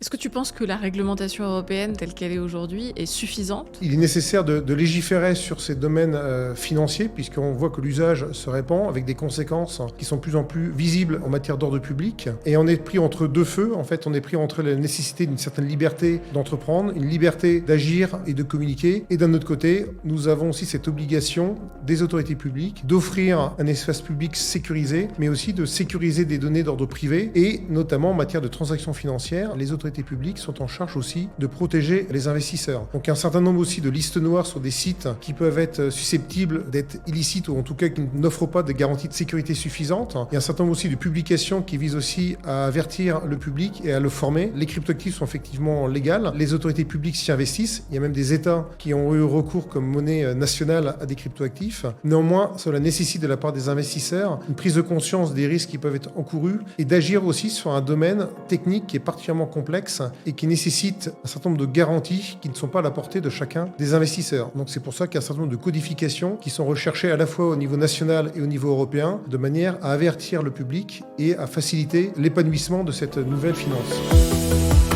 Est-ce que tu penses que la réglementation européenne telle qu'elle est aujourd'hui est suffisante? Il est nécessaire de légiférer sur ces domaines financiers, puisqu'on voit que l'usage se répand avec des conséquences qui sont de plus en plus visibles en matière d'ordre public. Et on est pris entre deux feux. En fait, on est pris entre la nécessité d'une certaine liberté d'entreprendre, une liberté d'agir et de communiquer. Et d'un autre côté, nous avons aussi cette obligation des autorités publiques d'offrir un espace public sécurisé, mais aussi de sécuriser des données d'ordre privé. Et notamment en matière de transactions financières, les autorités publiques sont en charge aussi de protéger les investisseurs. Donc un certain nombre aussi de listes noires sur des sites qui peuvent être susceptibles d'être illicites ou en tout cas qui n'offrent pas de garanties de sécurité suffisantes. Il y a un certain nombre aussi de publications qui visent aussi à avertir le public et à le former. Les cryptoactifs sont effectivement légales. Les autorités publiques s'y investissent. Il y a même des États qui ont eu recours comme monnaie nationale à des cryptoactifs. Néanmoins, cela nécessite de la part des investisseurs une prise de conscience des risques qui peuvent être encourus et d'agir aussi sur un domaine technique qui est particulièrement complexe et qui nécessite un certain nombre de garanties qui ne sont pas à la portée de chacun des investisseurs. Donc c'est pour ça qu'il y a un certain nombre de codifications qui sont recherchées à la fois au niveau national et au niveau européen, de manière à avertir le public et à faciliter l'épanouissement de cette nouvelle finance.